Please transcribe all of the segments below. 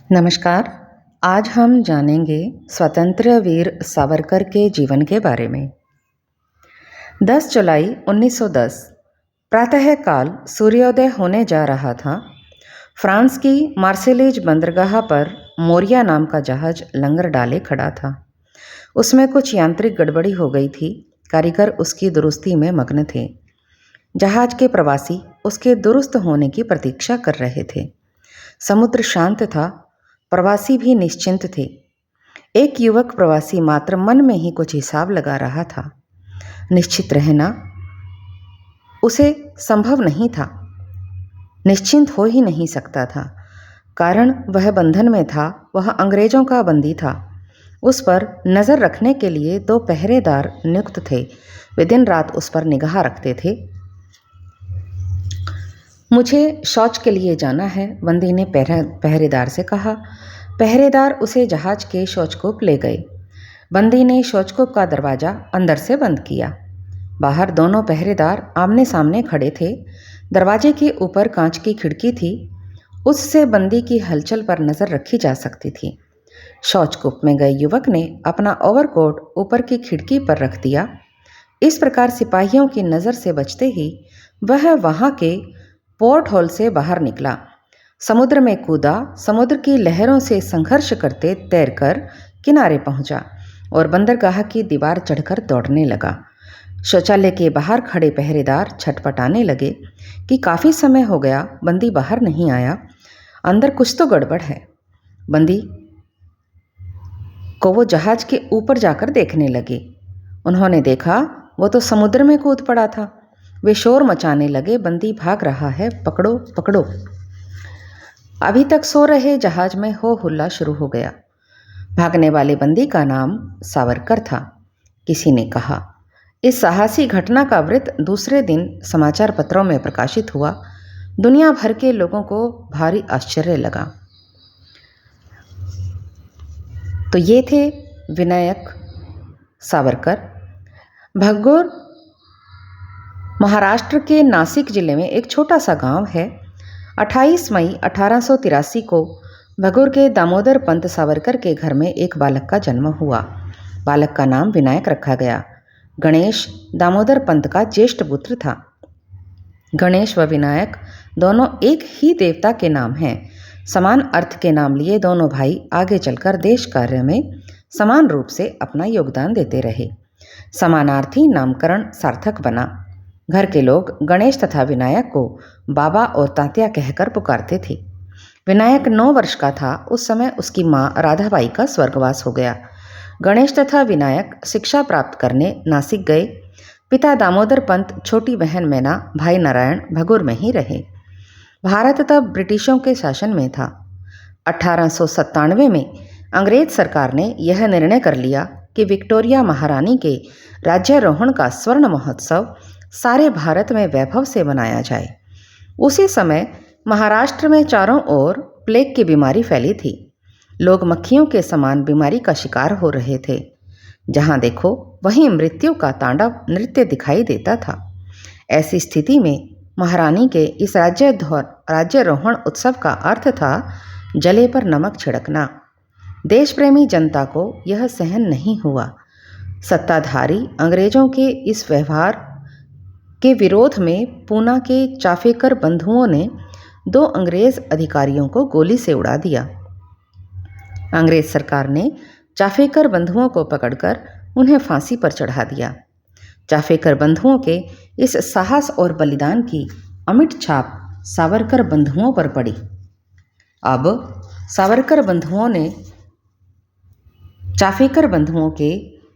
नमस्कार। आज हम जानेंगे स्वतंत्र वीर सावरकर के जीवन के बारे में। 10 जुलाई 1910 प्रातःकाल सूर्योदय होने जा रहा था। फ्रांस की मार्सेलीज बंदरगाह पर मोरिया नाम का जहाज लंगर डाले खड़ा था। उसमें कुछ यांत्रिक गड़बड़ी हो गई थी। कारीगर उसकी दुरुस्ती में मग्न थे। जहाज के प्रवासी उसके दुरुस्त होने की प्रतीक्षा कर रहे थे। समुद्र शांत था। प्रवासी भी निश्चिंत थे। एक युवक प्रवासी मात्र मन में ही कुछ हिसाब लगा रहा था। निश्चित रहना उसे संभव नहीं था। निश्चिंत हो ही नहीं सकता था, कारण वह बंधन में था। वह अंग्रेजों का बंदी था। उस पर नज़र रखने के लिए 2 पहरेदार नियुक्त थे। वे दिन रात उस पर निगाह रखते थे। मुझे शौच के लिए जाना है, बंदी ने पहरेदार से कहा। पहरेदार उसे जहाज के शौचकूप ले गए। बंदी ने शौचकूप का दरवाज़ा अंदर से बंद किया। बाहर दोनों पहरेदार आमने सामने खड़े थे। दरवाजे के ऊपर कांच की खिड़की थी। उससे बंदी की हलचल पर नज़र रखी जा सकती थी। शौचकूप में गए युवक ने अपना ओवरकोट ऊपर की खिड़की पर रख दिया। इस प्रकार सिपाहियों की नज़र से बचते ही वह वहाँ के पोर्ट होल से बाहर निकला। समुद्र में कूदा। समुद्र की लहरों से संघर्ष करते तैरकर किनारे पहुंचा और बंदरगाह की दीवार चढ़कर दौड़ने लगा। शौचालय के बाहर खड़े पहरेदार छटपटाने लगे कि काफ़ी समय हो गया, बंदी बाहर नहीं आया, अंदर कुछ तो गड़बड़ है। बंदी को वो जहाज के ऊपर जाकर देखने लगे। उन्होंने देखा वो तो समुद्र में कूद पड़ा था। वे शोर मचाने लगे, बंदी भाग रहा है, पकड़ो पकड़ो। अभी तक सो रहे जहाज में हो हुल्ला शुरू हो गया। भागने वाले बंदी का नाम सावरकर था। किसी ने कहा। इस साहसी घटना का वृत्त दूसरे दिन समाचार पत्रों में प्रकाशित हुआ। दुनिया भर के लोगों को भारी आश्चर्य लगा। तो ये थे विनायक सावरकर। भगोर महाराष्ट्र के नासिक जिले में एक छोटा सा गांव है। 28 मई 1883 को भगोर के दामोदर पंत सावरकर के घर में एक बालक का जन्म हुआ। बालक का नाम विनायक रखा गया। गणेश दामोदर पंत का ज्येष्ठ पुत्र था। गणेश व विनायक दोनों एक ही देवता के नाम हैं। समान अर्थ के नाम लिए दोनों भाई आगे चलकर देश कार्य में समान रूप से अपना योगदान देते रहे। समानार्थी नामकरण सार्थक बना। घर के लोग गणेश तथा विनायक को बाबा और तात्या कहकर पुकारते थे। विनायक 9 वर्ष का था उस समय उसकी माँ राधाबाई का स्वर्गवास हो गया। गणेश तथा विनायक शिक्षा प्राप्त करने नासिक गए। पिता दामोदर पंत, छोटी बहन मैना, भाई नारायण भगोर में ही रहे। भारत तब ब्रिटिशों के शासन में था। 1897 में अंग्रेज सरकार ने यह निर्णय कर लिया कि विक्टोरिया महारानी के राज्यारोहण का स्वर्ण महोत्सव सारे भारत में वैभव से मनाया जाए। उसी समय महाराष्ट्र में चारों ओर प्लेग की बीमारी फैली थी। लोग मक्खियों के समान बीमारी का शिकार हो रहे थे। जहां देखो वहीं मृत्यु का तांडव नृत्य दिखाई देता था। ऐसी स्थिति में महारानी के इस राज्यारोहण उत्सव का अर्थ था जले पर नमक छिड़कना। देश प्रेमी जनता को यह सहन नहीं हुआ। सत्ताधारी अंग्रेजों के इस व्यवहार के विरोध में पूना के चाफेकर बंधुओं ने 2 अंग्रेज अधिकारियों को गोली से उड़ा दिया। अंग्रेज सरकार ने चाफेकर बंधुओं को पकड़कर उन्हें फांसी पर चढ़ा दिया। चाफेकर बंधुओं के इस साहस और बलिदान की अमिट छाप सावरकर बंधुओं पर पड़ी। अब सावरकर बंधुओं ने चाफेकर बंधुओं के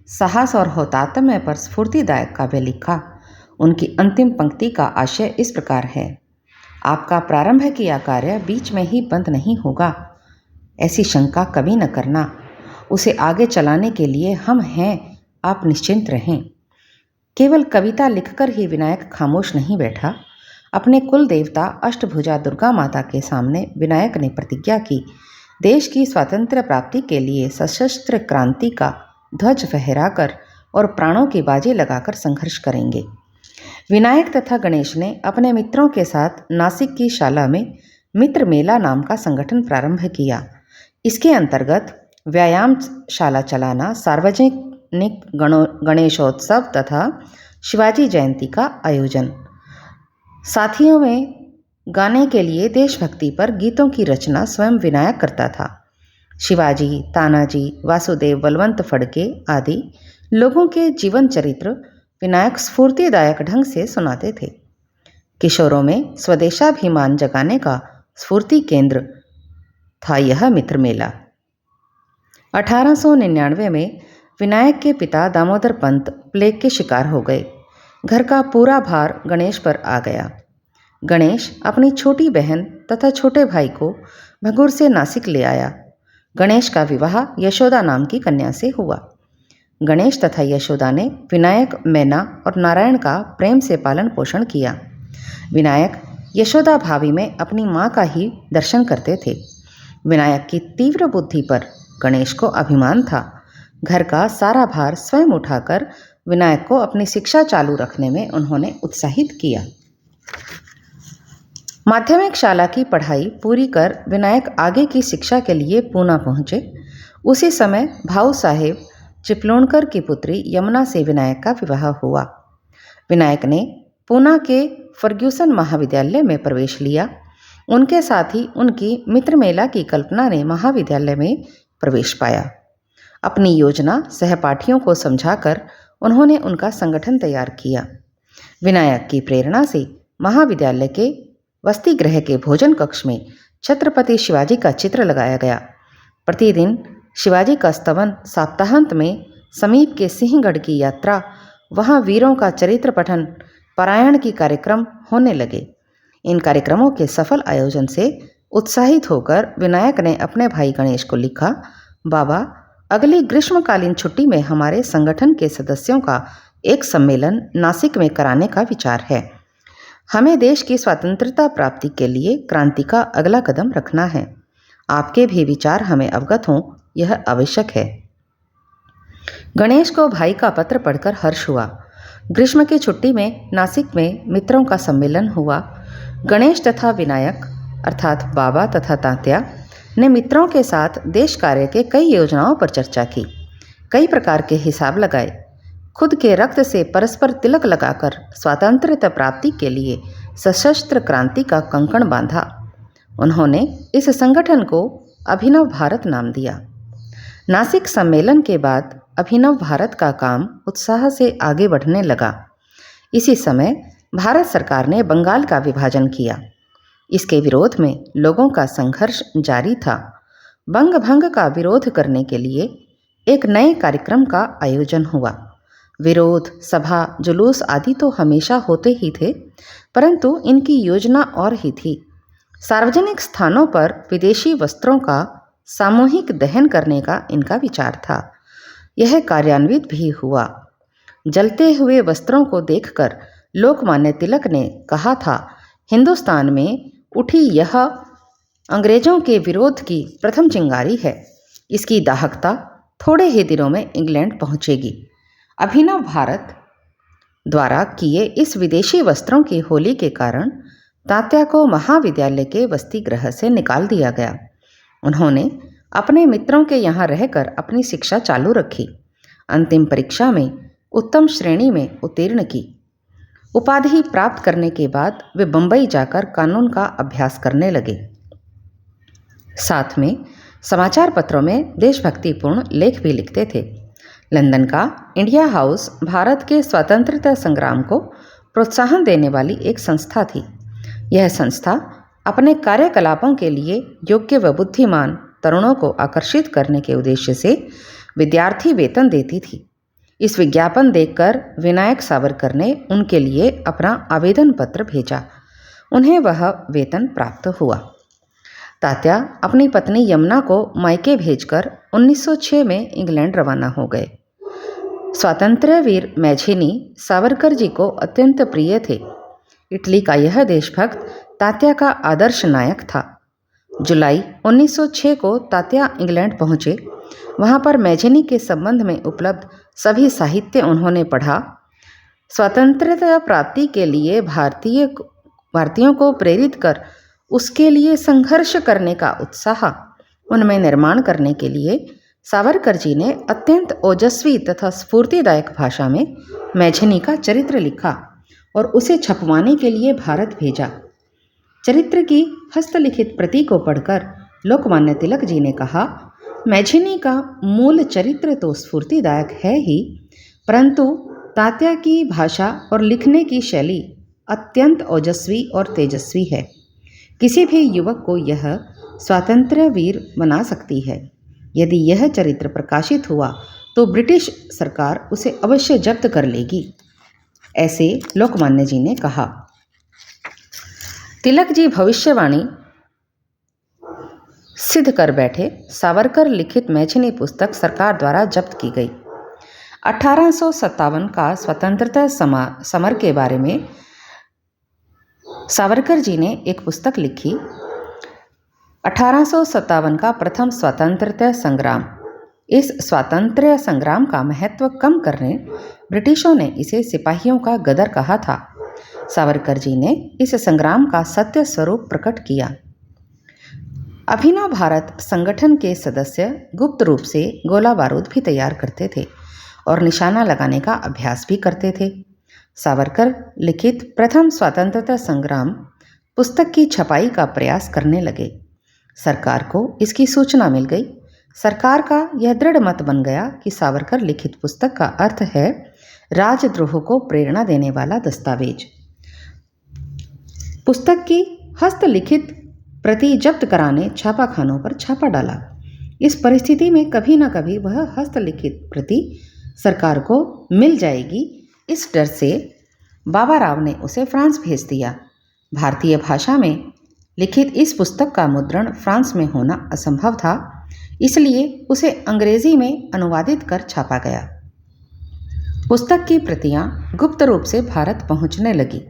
साहस और हौतात्म्य पर स्फूर्तिदायक काव्य लिखा। उनकी अंतिम पंक्ति का आशय इस प्रकार है। आपका प्रारंभ किया कार्य बीच में ही बंद नहीं होगा, ऐसी शंका कभी न करना। उसे आगे चलाने के लिए हम हैं, आप निश्चिंत रहें। केवल कविता लिखकर ही विनायक खामोश नहीं बैठा। अपने कुल देवता अष्टभुजा दुर्गा माता के सामने विनायक ने प्रतिज्ञा की, देश की स्वातंत्र्य प्राप्ति के लिए सशस्त्र क्रांति का ध्वज फहराकर और प्राणों की बाजी लगाकर संघर्ष करेंगे। विनायक तथा गणेश ने अपने मित्रों के साथ नासिक की शाला में मित्र मेला नाम का संगठन प्रारंभ किया। इसके अंतर्गत व्यायामशाला चलाना, सार्वजनिक गणेशोत्सव तथा शिवाजी जयंती का आयोजन, साथियों में गाने के लिए देशभक्ति पर गीतों की रचना स्वयं विनायक करता था। शिवाजी, तानाजी, वासुदेव, बलवंत फड़के आदि लोगों के जीवन चरित्र विनायक स्फूर्तिदायक ढंग से सुनाते थे। किशोरों में स्वदेशाभिमान जगाने का स्फूर्ति केंद्र था यह मित्र मेला। 1899 में विनायक के पिता दामोदर पंत प्लेग के शिकार हो गए। घर का पूरा भार गणेश पर आ गया। गणेश अपनी छोटी बहन तथा छोटे भाई को भगूर से नासिक ले आया। गणेश का विवाह यशोदा नाम की कन्या से हुआ। गणेश तथा यशोदा ने विनायक, मैना और नारायण का प्रेम से पालन पोषण किया। विनायक यशोदा भाभी में अपनी माँ का ही दर्शन करते थे। विनायक की तीव्र बुद्धि पर गणेश को अभिमान था। घर का सारा भार स्वयं उठाकर विनायक को अपनी शिक्षा चालू रखने में उन्होंने उत्साहित किया। माध्यमिक शाला की पढ़ाई पूरी कर विनायक आगे की शिक्षा के लिए पूना पहुँचे। उसी समय भाऊ साहेब चिपलूणकर की पुत्री यमुना से विनायक का विवाह हुआ। विनायक ने पूना के फर्ग्यूसन महाविद्यालय में प्रवेश लिया। उनके साथ ही उनकी मित्र मेला की कल्पना ने महाविद्यालय में प्रवेश पाया। अपनी योजना सहपाठियों को समझाकर उन्होंने उनका संगठन तैयार किया। विनायक की प्रेरणा से महाविद्यालय के वसति गृह के भोजन कक्ष में छत्रपति शिवाजी का चित्र लगाया गया। प्रतिदिन शिवाजी का स्तवन, सप्ताहांत में समीप के सिंहगढ़ की यात्रा, वहाँ वीरों का चरित्र पठन, पारायण की कार्यक्रम होने लगे। इन कार्यक्रमों के सफल आयोजन से उत्साहित होकर विनायक ने अपने भाई गणेश को लिखा, बाबा, अगली ग्रीष्मकालीन छुट्टी में हमारे संगठन के सदस्यों का एक सम्मेलन नासिक में कराने का विचार है। हमें देश की स्वतंत्रता प्राप्ति के लिए क्रांति का अगला कदम रखना है। आपके भी विचार हमें अवगत हों, यह आवश्यक है। गणेश को भाई का पत्र पढ़कर हर्ष हुआ। ग्रीष्म की छुट्टी में नासिक में मित्रों का सम्मेलन हुआ। गणेश तथा विनायक अर्थात बाबा तथा तात्या ने मित्रों के साथ देश कार्य के कई योजनाओं पर चर्चा की, कई प्रकार के हिसाब लगाए। खुद के रक्त से परस्पर तिलक लगाकर स्वातंत्र्यता प्राप्ति के लिए सशस्त्र क्रांति का कंकण बांधा। उन्होंने इस संगठन को अभिनव भारत नाम दिया। नासिक सम्मेलन के बाद अभिनव भारत का काम उत्साह से आगे बढ़ने लगा। इसी समय भारत सरकार ने बंगाल का विभाजन किया। इसके विरोध में लोगों का संघर्ष जारी था। बंग भंग का विरोध करने के लिए एक नए कार्यक्रम का आयोजन हुआ। विरोध सभा, जुलूस आदि तो हमेशा होते ही थे, परंतु इनकी योजना और ही थी। सार्वजनिक स्थानों पर विदेशी वस्त्रों का सामूहिक दहन करने का इनका विचार था। यह कार्यान्वित भी हुआ। जलते हुए वस्त्रों को देखकर लोकमान्य तिलक ने कहा था, हिंदुस्तान में उठी यह अंग्रेजों के विरोध की प्रथम चिंगारी है। इसकी दाहकता थोड़े ही दिनों में इंग्लैंड पहुंचेगी। अभिनव भारत द्वारा किए इस विदेशी वस्त्रों की होली के कारण तात्या को महाविद्यालय के वसति गृह से निकाल दिया गया। उन्होंने अपने मित्रों के यहाँ रहकर अपनी शिक्षा चालू रखी। अंतिम परीक्षा में उत्तम श्रेणी में उत्तीर्ण की। उपाधि प्राप्त करने के बाद वे बंबई जाकर कानून का अभ्यास करने लगे। साथ में समाचार पत्रों में देशभक्तिपूर्ण लेख भी लिखते थे। लंदन का इंडिया हाउस भारत के स्वतंत्रता संग्राम को प्रोत्साहन देने वाली एक संस्था थी। यह संस्था अपने कार्यकलापों के लिए योग्य व बुद्धिमान तरुणों को आकर्षित करने के उद्देश्य से विद्यार्थी वेतन देती थी। इस विज्ञापन देखकर विनायक सावरकर ने उनके लिए अपना आवेदन पत्र भेजा। उन्हें वह वेतन प्राप्त हुआ। तात्या अपनी पत्नी यमुना को मायके भेजकर 1906 में इंग्लैंड रवाना हो गए। स्वातंत्र्य वीर मैझिनी सावरकर जी को अत्यंत प्रिय थे। इटली का यह देशभक्त तात्या का आदर्श नायक था। जुलाई 1906 को तात्या इंग्लैंड पहुँचे। वहाँ पर मैझिनी के संबंध में उपलब्ध सभी साहित्य उन्होंने पढ़ा। स्वतंत्रता प्राप्ति के लिए भारतीयों को प्रेरित कर उसके लिए संघर्ष करने का उत्साह उनमें निर्माण करने के लिए सावरकर जी ने अत्यंत ओजस्वी तथा स्फूर्तिदायक भाषा में मैथिली का चरित्र लिखा और उसे छपवाने के लिए भारत भेजा। चरित्र की हस्तलिखित प्रति को पढ़कर लोकमान्य तिलक जी ने कहा, मैथिली का मूल चरित्र तो स्फूर्तिदायक है ही, परंतु तात्या की भाषा और लिखने की शैली अत्यंत ओजस्वी और तेजस्वी है। किसी भी युवक को यह स्वातंत्र्य वीर बना सकती है। यदि यह चरित्र प्रकाशित हुआ तो ब्रिटिश सरकार उसे अवश्य जब्त कर लेगी, ऐसे लोकमान्य जी ने कहा। तिलक जी भविष्यवाणी सिद्ध कर बैठे। सावरकर लिखित मैथिली पुस्तक सरकार द्वारा जब्त की गई। 1857 का स्वतंत्रता समर के बारे में सावरकर जी ने एक पुस्तक लिखी, 1857 का प्रथम स्वतंत्रता संग्राम। इस स्वातंत्र्य संग्राम का महत्व कम करने ब्रिटिशों ने इसे सिपाहियों का गदर कहा था। सावरकर जी ने इस संग्राम का सत्य स्वरूप प्रकट किया। अभिनव भारत संगठन के सदस्य गुप्त रूप से गोला बारूद भी तैयार करते थे और निशाना लगाने का अभ्यास भी करते थे। सावरकर लिखित प्रथम स्वतंत्रता संग्राम पुस्तक की छपाई का प्रयास करने लगे। सरकार को इसकी सूचना मिल गई। सरकार का यह दृढ़ मत बन गया कि सावरकर लिखित पुस्तक का अर्थ है राजद्रोह को प्रेरणा देने वाला दस्तावेज। पुस्तक की हस्तलिखित प्रति जब्त कराने छापाखानों पर छापा डाला। इस परिस्थिति में कभी न कभी वह हस्तलिखित प्रति सरकार को मिल जाएगी, इस डर से बाबा राव ने उसे फ्रांस भेज दिया। भारतीय भाषा में लिखित इस पुस्तक का मुद्रण फ्रांस में होना असंभव था, इसलिए उसे अंग्रेजी में अनुवादित कर छापा गया। पुस्तक की प्रतियां गुप्त रूप से भारत पहुंचने लगी।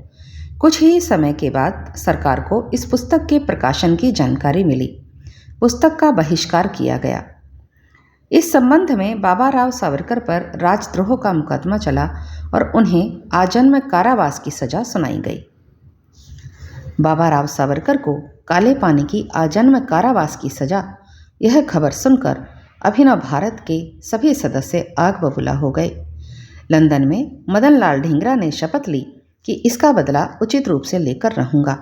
कुछ ही समय के बाद सरकार को इस पुस्तक के प्रकाशन की जानकारी मिली। पुस्तक का बहिष्कार किया गया। इस संबंध में बाबा राव सावरकर पर राजद्रोह का मुकदमा चला और उन्हें आजन्म कारावास की सजा सुनाई गई। बाबा राव सावरकर को काले पानी की आजन्म कारावास की सजा, यह खबर सुनकर अभिनव भारत के सभी सदस्य आग बबूला हो गए। लंदन में मदन लाल ढींगरा ने शपथ ली कि इसका बदला उचित रूप से लेकर रहूंगा।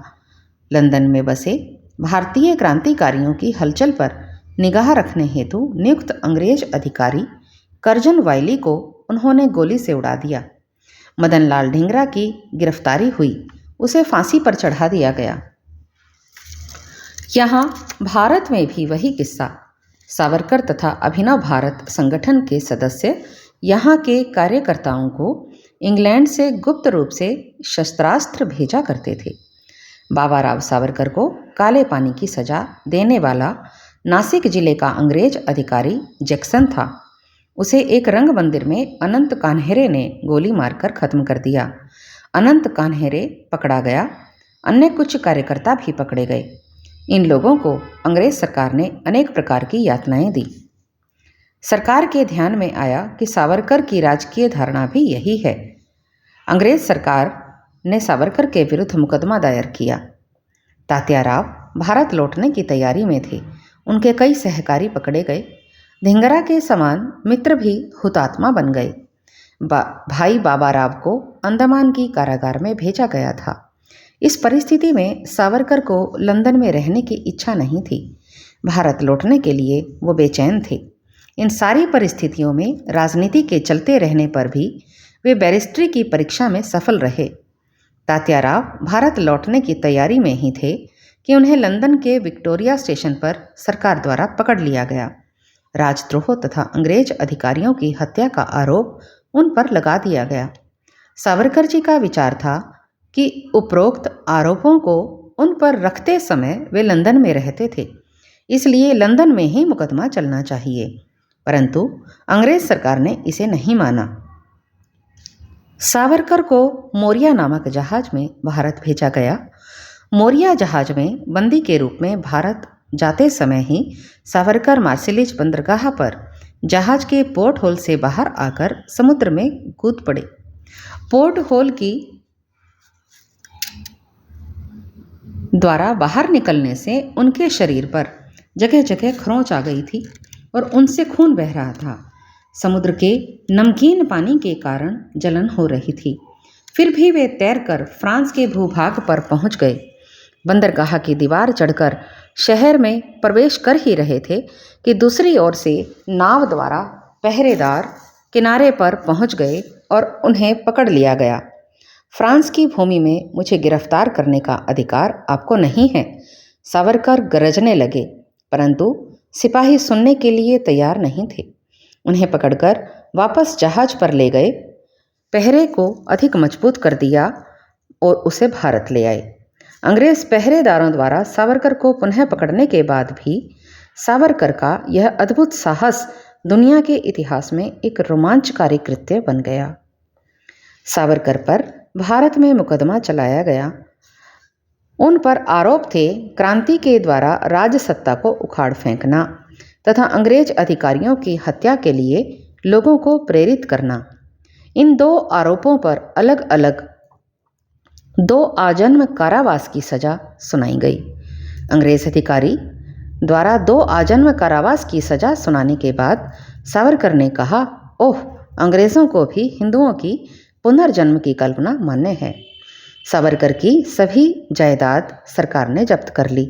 लंदन में बसे भारतीय क्रांतिकारियों की हलचल पर निगाह रखने हेतु नियुक्त अंग्रेज अधिकारी कर्जन वाइली को उन्होंने गोली से उड़ा दिया। मदन लाल ढींगरा की गिरफ्तारी हुई, उसे फांसी पर चढ़ा दिया गया। यहाँ भारत में भी वही किस्सा। सावरकर तथा अभिनव भारत संगठन के सदस्य यहाँ के कार्यकर्ताओं को इंग्लैंड से गुप्त रूप से शस्त्रास्त्र भेजा करते थे। बाबा राव सावरकर को काले पानी की सजा देने वाला नासिक जिले का अंग्रेज अधिकारी जैक्सन था। उसे एक रंग मंदिर में अनंत कान्हेरे ने गोली मारकर खत्म कर दिया। अनंत कान्हेरे पकड़ा गया, अन्य कुछ कार्यकर्ता भी पकड़े गए। इन लोगों को अंग्रेज सरकार ने अनेक प्रकार की यातनाएं दी। सरकार के ध्यान में आया कि सावरकर की राजकीय धारणा भी यही है। अंग्रेज सरकार ने सावरकर के विरुद्ध मुकदमा दायर किया। तात्या राव भारत लौटने की तैयारी में थे। उनके कई सहकारी पकड़े गए। धिंगरा के समान मित्र भी हुतात्मा बन गए। भाई बाबा राव को अंडमान की कारागार में भेजा गया था। इस परिस्थिति में सावरकर को लंदन में रहने की इच्छा नहीं थी। भारत लौटने के लिए वो बेचैन थे। इन सारी परिस्थितियों में राजनीति के चलते रहने पर भी वे बैरिस्ट्री की परीक्षा में सफल रहे। तात्या राव भारत लौटने की तैयारी में ही थे कि उन्हें लंदन के विक्टोरिया स्टेशन पर सरकार द्वारा पकड़ लिया गया। राजद्रोह तथा अंग्रेज अधिकारियों की हत्या का आरोप उन पर लगा दिया गया। सावरकर जी का विचार था कि उपरोक्त आरोपों को उन पर रखते समय वे लंदन में रहते थे, इसलिए लंदन में ही मुकदमा चलना चाहिए, परंतु अंग्रेज सरकार ने इसे नहीं माना। सावरकर को मोरिया नामक जहाज में भारत भेजा गया। मोरिया जहाज में बंदी के रूप में भारत जाते समय ही सावरकर मार्सिलिज बंदरगाह पर जहाज के पोर्ट होल से बाहर आकर समुद्र में कूद पड़े। पोर्ट होल की द्वारा बाहर निकलने से उनके शरीर पर जगह जगह खरोंच आ गई थी और उनसे खून बह रहा था। समुद्र के नमकीन पानी के कारण जलन हो रही थी। फिर भी वे तैरकर फ्रांस के भूभाग पर पहुंच गए। बंदरगाह की दीवार चढ़कर शहर में प्रवेश कर ही रहे थे कि दूसरी ओर से नाव द्वारा पहरेदार किनारे पर पहुंच गए और उन्हें पकड़ लिया गया। फ्रांस की भूमि में मुझे गिरफ्तार करने का अधिकार आपको नहीं है, सावरकर गरजने लगे, परंतु सिपाही सुनने के लिए तैयार नहीं थे। उन्हें पकड़कर वापस जहाज पर ले गए, पहरे को अधिक मजबूत कर दिया और उसे भारत ले आए। अंग्रेज पहरेदारों द्वारा सावरकर को पुनः पकड़ने के बाद भी सावरकर का यह अद्भुत साहस दुनिया के इतिहास में एक रोमांचकारी कृत्य बन गया। सावरकर पर भारत में मुकदमा चलाया गया। उन पर आरोप थे क्रांति के द्वारा राजसत्ता को उखाड़ फेंकना तथा अंग्रेज अधिकारियों की हत्या के लिए लोगों को प्रेरित करना। इन दो आरोपों पर अलग अलग 2 आजन्म कारावास की सजा सुनाई गई। अंग्रेज अधिकारी द्वारा 2 आजन्म कारावास की सजा सुनाने के बाद सावरकर ने कहा, ओह, अंग्रेजों को भी हिंदुओं की पुनर्जन्म की कल्पना मान्य है। सावरकर की सभी जायदाद सरकार ने जब्त कर ली।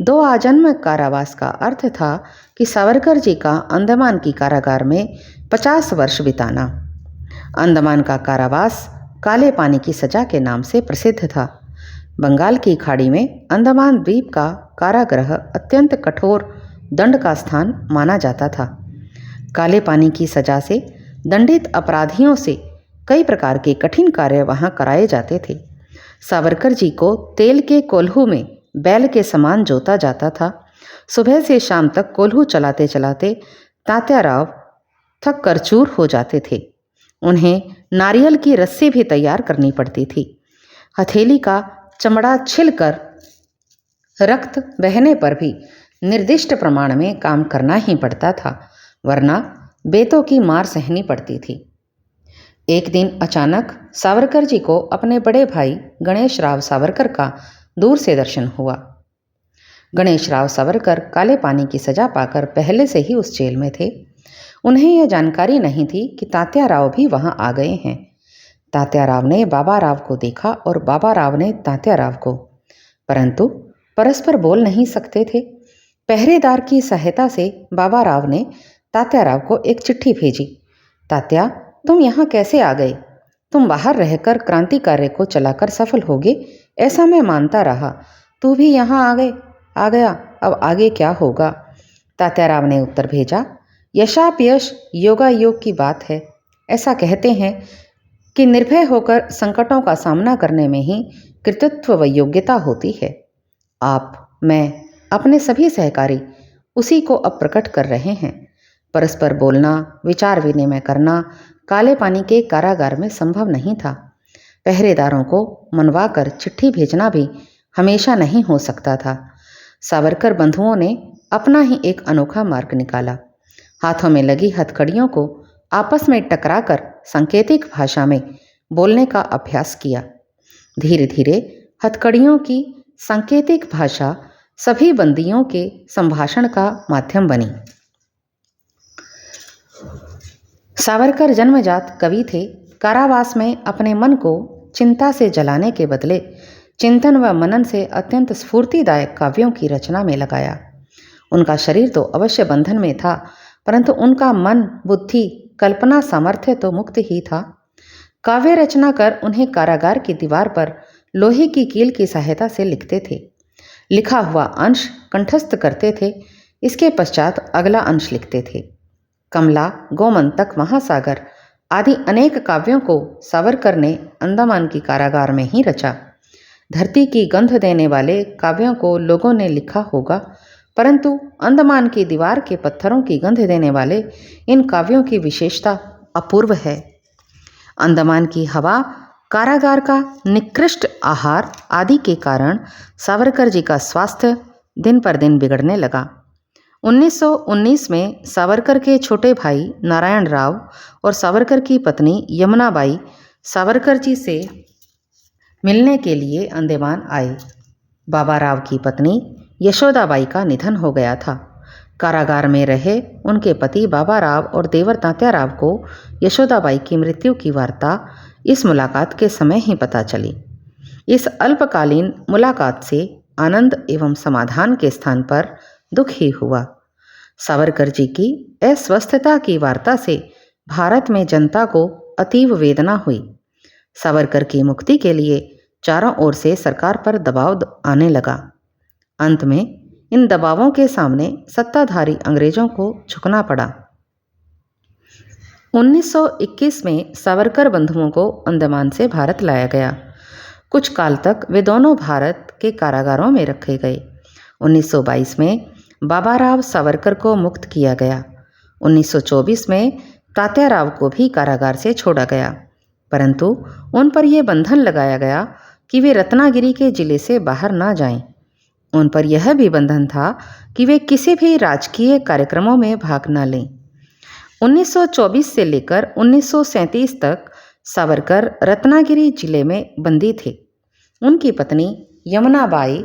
2 आजन्म कारावास का अर्थ था कि सावरकर जी का अंडमान की कारागार में 50 वर्ष बिताना। अंडमान का कारावास काले पानी की सजा के नाम से प्रसिद्ध था। बंगाल की खाड़ी में अंडमान द्वीप का कारागृह अत्यंत कठोर दंड का स्थान माना जाता था। काले पानी की सजा से दंडित अपराधियों से कई प्रकार के कठिन कार्य वहां कराए जाते थे। सावरकर जी को तेल के कोल्हू में बैल के समान जोता जाता था। सुबह से शाम तक कोल्हू चलाते चलाते तात्याराव थक कर चूर हो जाते थे। उन्हें नारियल की रस्सी भी तैयार करनी पड़ती थी। हथेली का चमड़ा छिलकर रक्त बहने पर भी निर्दिष्ट प्रमाण में काम करना ही पड़ता था, वरना बेतों की मार सहनी पड़ती थी। एक दिन अचानक सावरकर जी को अपने बड़े भाई गणेश राव सावरकर का दूर से दर्शन हुआ। गणेश राव सावरकर काले पानी की सजा पाकर पहले से ही उस जेल में थे। उन्हें यह जानकारी नहीं थी कि तात्याराव भी वहां आ गए हैं। तात्याराव ने बाबा राव को देखा और बाबा राव ने तात्याराव को, परंतु परस्पर बोल नहीं सकते थे। पहरेदार की सहायता से बाबा राव ने तात्याराव को एक चिट्ठी भेजी। तात्या, तुम यहाँ कैसे आ गए? तुम बाहर रहकर क्रांति कार्य को चलाकर सफल होगे, ऐसा मैं मानता रहा। तू भी यहाँ आ गया, अब आगे क्या होगा? तात्याराव ने उत्तर भेजा, यशापयश योगायोग की बात है। ऐसा कहते हैं कि निर्भय होकर संकटों का सामना करने में ही कृतित्व व योग्यता होती है। आप, मैं, अपने सभी सहकारी उसी को अब प्रकट कर रहे हैं। परस्पर बोलना, विचार विनिमय करना काले पानी के कारागार में संभव नहीं था। पहरेदारों को मनवा कर चिट्ठी भेजना भी हमेशा नहीं हो सकता था। सावरकर बंधुओं ने अपना ही एक अनोखा मार्ग निकाला। हाथों में लगी हथकड़ियों को आपस में टकराकर सांकेतिक भाषा में बोलने का अभ्यास किया। धीरे धीरे हथकड़ियों की सांकेतिक भाषा सभी बंदियों के संभाषण का माध्यम बनी। सावरकर जन्मजात कवि थे। कारावास में अपने मन को चिंता से जलाने के बदले चिंतन व मनन से अत्यंत स्फूर्तिदायक काव्यों की रचना में लगाया। उनका शरीर तो अवश्य बंधन में था, परंतु उनका मन, बुद्धि, कल्पना सामर्थ्य तो मुक्त ही था। काव्य रचना कर उन्हें कारागार की दीवार पर लोहे की कील की सहायता से लिखते थे। लिखा हुआ अंश कंठस्थ करते थे, इसके पश्चात अगला अंश लिखते थे। कमला, गोमंतक, महासागर आदि अनेक काव्यों को सावरकर ने अंडमान की कारागार में ही रचा। धरती की गंध देने वाले काव्यों को लोगों ने लिखा होगा, परंतु अंडमान की दीवार के पत्थरों की गंध देने वाले इन काव्यों की विशेषता अपूर्व है। अंडमान की हवा, कारागार का निकृष्ट आहार आदि के कारण सावरकर जी का स्वास्थ्य दिन पर दिन बिगड़ने लगा। 1919 में सावरकर के छोटे भाई नारायण राव और सावरकर की पत्नी यमुनाबाई सावरकर जी से मिलने के लिए अंडमान आए। बाबा राव की पत्नी यशोदाबाई का निधन हो गया था। कारागार में रहे उनके पति बाबा राव और देवर तात्याराव को यशोदाबाई की मृत्यु की वार्ता इस मुलाकात के समय ही पता चली। इस अल्पकालीन मुलाकात से आनंद एवं समाधान के स्थान पर दुख ही हुआ। सावरकर जी की अस्वस्थता की वार्ता से भारत में जनता को अतीव वेदना हुई। सावरकर की मुक्ति के लिए चारों ओर से सरकार पर दबाव आने लगा। अंत में इन दबावों के सामने सत्ताधारी अंग्रेजों को झुकना पड़ा। 1921 में सावरकर बंधुओं को अंडमान से भारत लाया गया। कुछ काल तक वे दोनों भारत के कारागारों में रखे गए। 1922 में बाबा राव सावरकर को मुक्त किया गया। 1924 में तात्याराव को भी कारागार से छोड़ा गया, परंतु उन पर यह बंधन लगाया गया कि वे रत्नागिरी के जिले से बाहर ना जाएं। उन पर यह भी बंधन था कि वे किसी भी राजकीय कार्यक्रमों में भाग न लें। 1924 से लेकर 1937 तक सावरकर रत्नागिरी जिले में बंदी थे। उनकी पत्नी यमुनाबाई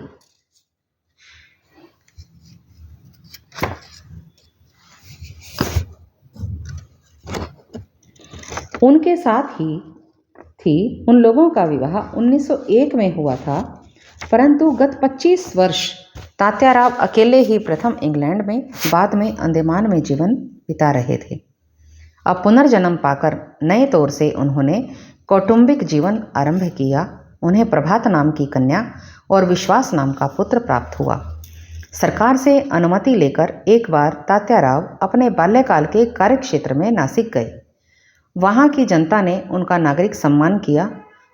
उनके साथ ही थी। उन लोगों का विवाह 1901 में हुआ था, परंतु गत 25 वर्ष तात्याराव अकेले ही प्रथम इंग्लैंड में, बाद में अंडमान में जीवन बिता रहे थे। अब पुनर्जन्म पाकर नए तौर से उन्होंने कौटुंबिक जीवन आरंभ किया। उन्हें प्रभात नाम की कन्या और विश्वास नाम का पुत्र प्राप्त हुआ। सरकार से अनुमति लेकर एक बार तात्याराव अपने बाल्यकाल के कार्यक्षेत्र में नासिक गए। वहाँ की जनता ने उनका नागरिक सम्मान किया।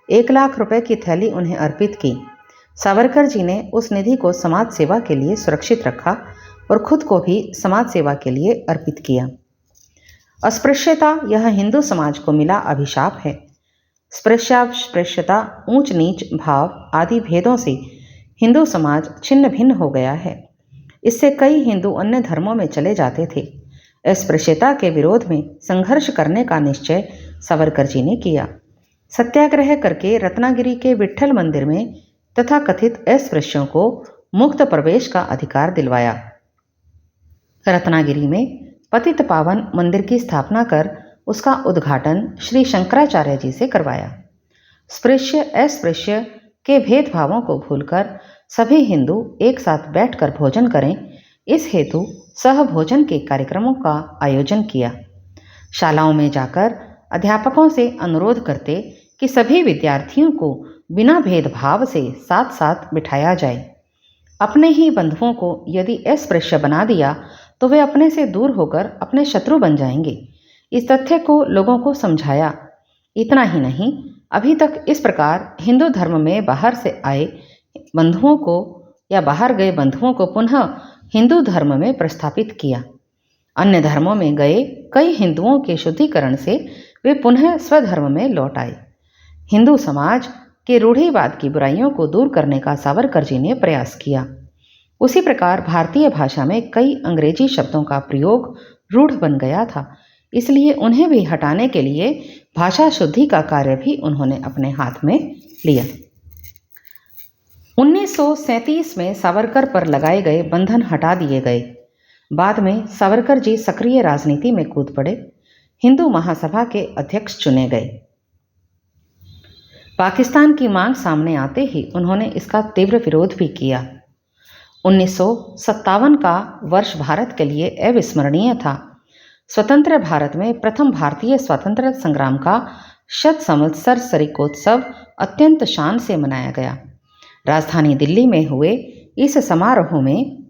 1 लाख रुपए की थैली उन्हें अर्पित की। सावरकर जी ने उस निधि को समाज सेवा के लिए सुरक्षित रखा और खुद को भी समाज सेवा के लिए अर्पित किया। अस्पृश्यता यह हिंदू समाज को मिला अभिशाप है। स्पृश्यता, ऊंच नीच भाव आदि भेदों से हिंदू समाज छिन्न भिन्न हो गया है। इससे कई हिंदू अन्य धर्मों में चले जाते थे। अस्पृश्यता के विरोध में संघर्ष करने का निश्चय सावरकर जी ने किया। सत्याग्रह करके रत्नागिरी के विट्ठल मंदिर में तथा कथित अस्पृश्यों को मुक्त प्रवेश का अधिकार दिलवाया। रत्नागिरी में पतित पावन मंदिर की स्थापना कर उसका उद्घाटन श्री शंकराचार्य जी से करवाया। स्पृश्य अस्पृश्य के भेदभावों को भूलकर सभी हिंदू एक साथ बैठकर भोजन करें, इस हेतु सहभोजन के कार्यक्रमों का आयोजन किया। शालाओं में जाकर अध्यापकों से अनुरोध करते कि सभी विद्यार्थियों को बिना भेदभाव से साथ साथ बिठाया जाए। अपने ही बंधुओं को यदि अस्पृश्य बना दिया तो वे अपने से दूर होकर अपने शत्रु बन जाएंगे। इस तथ्य को लोगों को समझाया। इतना ही नहीं, अभी तक इस प्रकार हिंदू धर्म में बाहर से आए बंधुओं को या बाहर गए बंधुओं को पुनः हिंदू धर्म में प्रस्थापित किया। अन्य धर्मों में गए कई हिंदुओं के शुद्धिकरण से वे पुनः स्वधर्म में लौट आए। हिंदू समाज के रूढ़िवाद की बुराइयों को दूर करने का सावरकर जी ने प्रयास किया। उसी प्रकार भारतीय भाषा में कई अंग्रेजी शब्दों का प्रयोग रूढ़ बन गया था, इसलिए उन्हें भी हटाने के लिए भाषा शुद्धि का कार्य भी उन्होंने अपने हाथ में लिया। 1937 में सावरकर पर लगाए गए बंधन हटा दिए गए। बाद में सावरकर जी सक्रिय राजनीति में कूद पड़े। हिंदू महासभा के अध्यक्ष चुने गए। पाकिस्तान की मांग सामने आते ही उन्होंने इसका तीव्र विरोध भी किया। 1957 का वर्ष भारत के लिए अविस्मरणीय था। स्वतंत्र भारत में प्रथम भारतीय स्वतंत्रता संग्राम का 100 संवत्सर सरिकोत्सव अत्यंत शान से मनाया गया। राजधानी दिल्ली में हुए इस समारोह में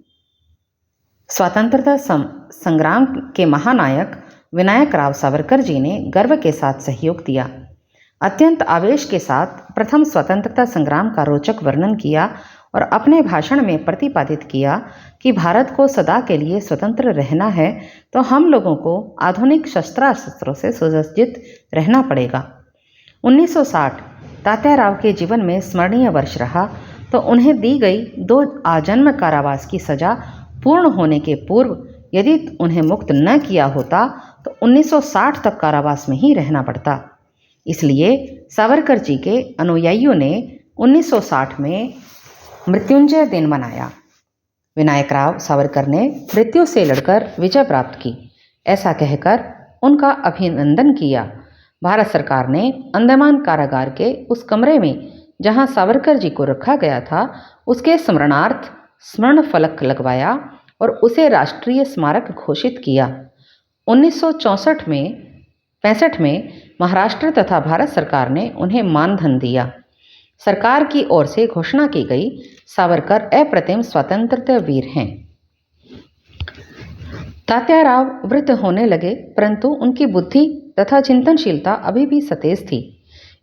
स्वतंत्रता संग्राम के महानायक विनायक राव सावरकर जी ने गर्व के साथ सहयोग दिया। अत्यंत आवेश के साथ प्रथम स्वतंत्रता संग्राम का रोचक वर्णन किया और अपने भाषण में प्रतिपादित किया कि भारत को सदा के लिए स्वतंत्र रहना है तो हम लोगों को आधुनिक शस्त्रास्त्रों से सुसज्जित रहना पड़ेगा। 1960 तात्याराव के जीवन में स्मरणीय वर्ष रहा तो उन्हें दी गई 2 आजन्म कारावास की सजा पूर्ण होने के पूर्व यदि उन्हें मुक्त न किया होता तो 1960 तक कारावास में ही रहना पड़ता। इसलिए सावरकर जी के अनुयायियों ने 1960 में मृत्युंजय दिन मनाया। विनायकराव सावरकर ने मृत्यु से लड़कर विजय प्राप्त की, ऐसा कहकर उनका अभिनंदन किया। भारत सरकार ने अंडमान कारागार के उस कमरे में जहां सावरकर जी को रखा गया था, उसके स्मरणार्थ स्मरण फलक लगवाया और उसे राष्ट्रीय स्मारक घोषित किया। 1965 में महाराष्ट्र तथा भारत सरकार ने उन्हें मानधन दिया। सरकार की ओर से घोषणा की गई, सावरकर अप्रतिम स्वतंत्रता वीर हैं। तात्याराव वृद्ध होने लगे, परंतु उनकी बुद्धि तथा चिंतनशीलता अभी भी सतेज थी।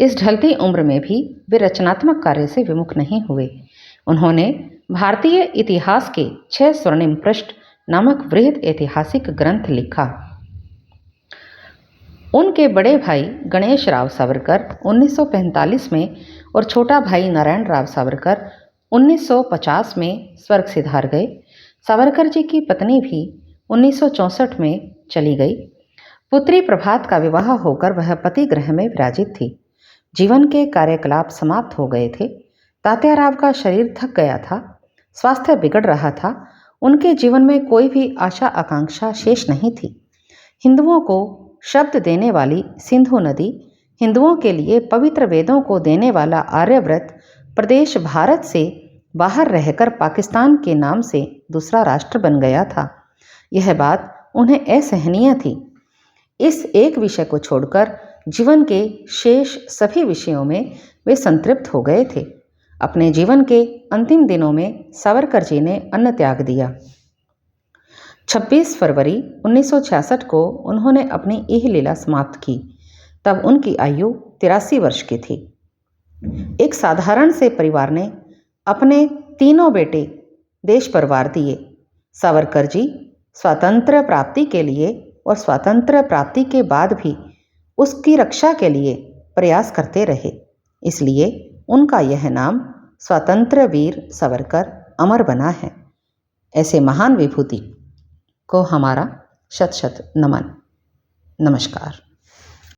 इस ढलती उम्र में भी वे रचनात्मक कार्य से विमुख नहीं हुए। उन्होंने भारतीय इतिहास के 6 स्वर्णिम पृष्ठ नामक वृहद ऐतिहासिक ग्रंथ लिखा। उनके बड़े भाई गणेश राव सावरकर 1945 में और छोटा भाई नारायण राव सावरकर 1950 में स्वर्ग सिधार गए। सावरकर जी की पत्नी भी 1964 में चली गई। पुत्री प्रभात का विवाह होकर वह पति गृह में विराजित थी। जीवन के कार्यकलाप समाप्त हो गए थे। तात्याराव का शरीर थक गया था, स्वास्थ्य बिगड़ रहा था। उनके जीवन में कोई भी आशा आकांक्षा शेष नहीं थी। हिंदुओं को शब्द देने वाली सिंधु नदी, हिंदुओं के लिए पवित्र वेदों को देने वाला आर्यव्रत प्रदेश भारत से बाहर रहकर पाकिस्तान के नाम से दूसरा राष्ट्र बन गया था। यह बात उन्हें असहनीय थी। इस एक विषय को छोड़कर जीवन के शेष सभी विषयों में वे संतृप्त हो गए थे। अपने जीवन के अंतिम दिनों में सावरकर जी ने अन्न त्याग दिया। 26 फरवरी 1966 को उन्होंने अपनी यह लीला समाप्त की। तब उनकी आयु 83 वर्ष की थी। एक साधारण से परिवार ने अपने तीनों बेटे देश पर वार दिए। सावरकर जी स्वातंत्र्य प्राप्ति के लिए और स्वातंत्र्य प्राप्ति के बाद भी उसकी रक्षा के लिए प्रयास करते रहे। इसलिए उनका यह नाम स्वातंत्र्य वीर सावरकर अमर बना है। ऐसे महान विभूति को हमारा शत शत नमन। नमस्कार।